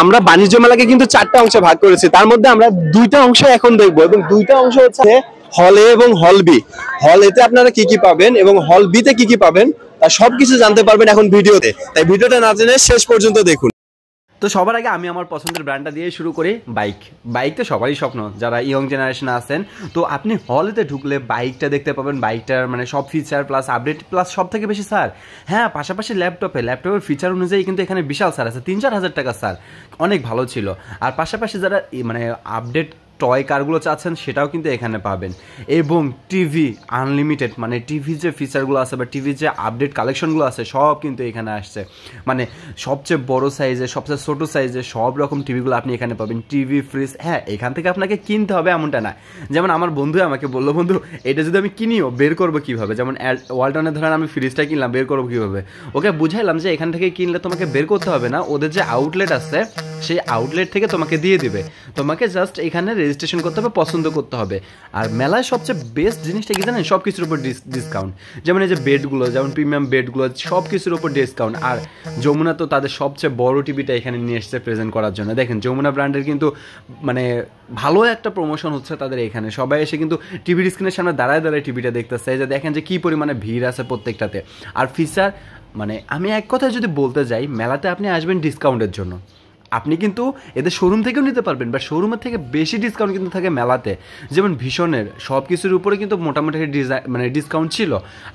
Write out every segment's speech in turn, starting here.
আমরা বাণিজ্য মেলাকে কিন্তু 4টা অংশে ভাগ করেছি, তার মধ্যে আমরা 2টা অংশ এখন দেখবো, এবং 2টা অংশ হচ্ছে হল এ এবং হল বি। হল এতে আপনারা কি কি পাবেন এবং হল বি তে কি কি পাবেন তার সবকিছু জানতে পারবেন এখন ভিডিওতে, তাই ভিডিওটা না জেনে শেষ পর্যন্ত দেখুন। তো সবার আগে আমি আমার পছন্দের ব্র্যান্ডটা দিয়ে শুরু করি। বাইক তো সবারই স্বপ্ন যারা ইয়ং জেনারেশনে আছেন। তো আপনি হলেতে ঢুকলে বাইকটা দেখতে পাবেন, বাইকটার মানে সব ফিচার প্লাস আপডেট প্লাস সব থেকে বেশি স্যার হ্যাঁ পাশাপাশি ল্যাপটপের ফিচার অনুযায়ী কিন্তু এখানে বিশাল স্যার আছে, 3-4 হাজার টাকা স্যার, অনেক ভালো ছিল। আর পাশাপাশি যারা মানে আপডেট টয় কারগুলো চাচ্ছেন সেটাও কিন্তু এখানে পাবেন, এবং টিভি আনলিমিটেড, মানে টিভি যে ফিচারগুলো আছে বা টিভির যে আপডেট কালেকশনগুলো আছে সব কিন্তু এখানে আসছে। মানে সবচেয়ে বড় সাইজে সবচেয়ে ছোটো সাইজে সব রকম টিভিগুলো আপনি এখানে পাবেন, টিভি ফ্রিজ। হ্যাঁ এখান থেকে আপনাকে কিনতে হবে এমনটা না, যেমন আমার বন্ধু আমাকে বললো, বন্ধু এটা যদি আমি কিনিও বের করবো কীভাবে, যেমন ওয়ালটনে ধরেন আমি ফ্রিজটা কিনলাম, বের করবো কীভাবে, ওকে বুঝাইলাম যে এখান থেকে কিনলে তোমাকে বের করতে হবে না, ওদের যে আউটলেট আছে সেই আউটলেট থেকে তোমাকে দিয়ে দিবে, তোমাকে জাস্ট এখানে রেজিস্ট্রেশন করতে হবে, পছন্দ করতে হবে। আর মেলায় সবচেয়ে বেস্ট জিনিসটা কি জানেন, সব কিছুর উপর ডিসকাউন্ট, যেমন এই যে বেডগুলো, যেমন প্রিমিয়াম বেডগুলো সব কিছুর উপর ডিসকাউন্ট। আর যমুনা তো তাদের সবচেয়ে বড় টিভিটা এখানে নিয়ে এসেছে প্রেজেন্ট করার জন্য। দেখেন যমুনা ব্র্যান্ডের কিন্তু মানে ভালো একটা প্রমোশন হচ্ছে তাদের এখানে, সবাই এসে কিন্তু টিভির স্ক্রিনের সামনে দাঁড়ায় দাঁড়ায় টিভিটা দেখতেছে, যে দেখেন যে কী পরিমাণে ভিড় আছে প্রত্যেকটাতে। আর ফিচার মানে আমি এক কথায় যদি বলতে যাই, মেলাতে আপনি আসবেন ডিসকাউন্টের জন্য, আপনি কিন্তু এদের শোরুম থেকেও নিতে পারবেন, বা শোরুমের থেকে বেশি ডিসকাউন্ট কিন্তু থাকে মেলাতে। যেমন ভীষণের সব কিছুর উপরে কিন্তু মোটামুটি মানে ডিসকাউন্ট ছিল,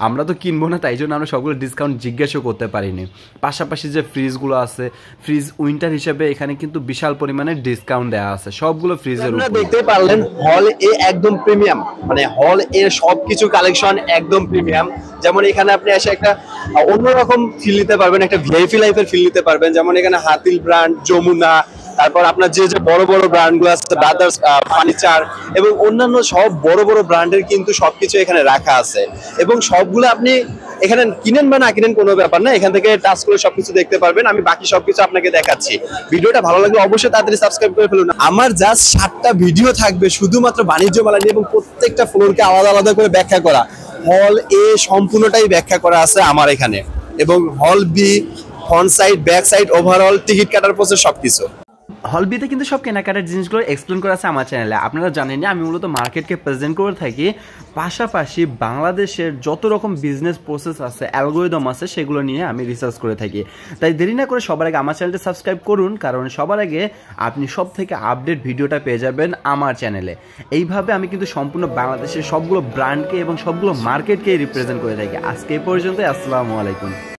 আমরা তো কিনবো না তাই জন্য আমরা সবগুলো ডিসকাউন্ট জিজ্ঞাসাও করতে পারিনি। পাশাপাশি যে ফ্রিজগুলো আছে, ফ্রিজ উইন্টার হিসেবে এখানে কিন্তু বিশাল পরিমাণে ডিসকাউন্ট দেওয়া আছে সবগুলো ফ্রিজের উপর। দেখতে পারলেন হল এ একদম প্রিমিয়াম, মানে হল এর সবকিছু কালেকশন একদম প্রিমিয়াম। যেমন এখানে আপনি এসে একটা অন্যরকম ফিল নিতে পারবেন, একটা ভিআইপি লাইফের ফিল নিতে পারবেন। যেমন এখানে হাতিল ব্র্যান্ড, যমুনা, তারপর আপনার যে যে বড় বড় ব্র্যান্ডগুলো আছে, ব্রাদার্স ফার্নিচার এবং অন্যান্য সব বড় বড় ব্র্যান্ডের কিন্তু সবকিছু এখানে রাখা আছে, এবং সবগুলো আপনি এখানে কিনেন বা না কিনেন কোনো ব্যাপার না, এখান থেকে টাচ করে সবকিছু দেখতে পারবেন। আমি বাকি সবকিছু আপনাকে দেখাচ্ছি। ভিডিওটা ভালো লাগলে অবশ্যই তাড়াতাড়ি সাবস্ক্রাইব করে ফেলুন। আমার জাস্ট 7টা ভিডিও থাকবে শুধুমাত্র বাণিজ্য মেলা নিয়ে, এবং প্রত্যেকটা ফ্লোরকে আলাদা আলাদা করে ব্যাখ্যা করা। হল এ সম্পূর্ণটাই ব্যাখ্যা করা আছে আমার এখানে, এবং হল B front side, back side, overall ticket কাটার প্রসেস সবকিছু। হল বিতে কিন্তু সব কেনাকাটার জিনিসগুলো এক্সপ্লেন করা আছে আমার চ্যানেলে। আপনারা জানেন যে আমি মূলত মার্কেটকে প্রেজেন্ট করে থাকি, পাশাপাশি বাংলাদেশের যত রকম বিজনেস প্রসেস আছে, অ্যালগোরিদম আছে, সেগুলো নিয়ে আমি রিসার্চ করে থাকি। তাই দেরি না করে সবার আগে আমার চ্যানেলটা সাবস্ক্রাইব করুন, কারণ সবার আগে আপনি সব থেকে আপডেট ভিডিওটা পেয়ে যাবেন আমার চ্যানেলে। এইভাবে আমি কিন্তু সম্পূর্ণ বাংলাদেশের সবগুলো ব্র্যান্ডকে এবং সবগুলো মার্কেটকে রিপ্রেজেন্ট করে থাকি। আজকে এই পর্যন্ত, আসসালামু আলাইকুম।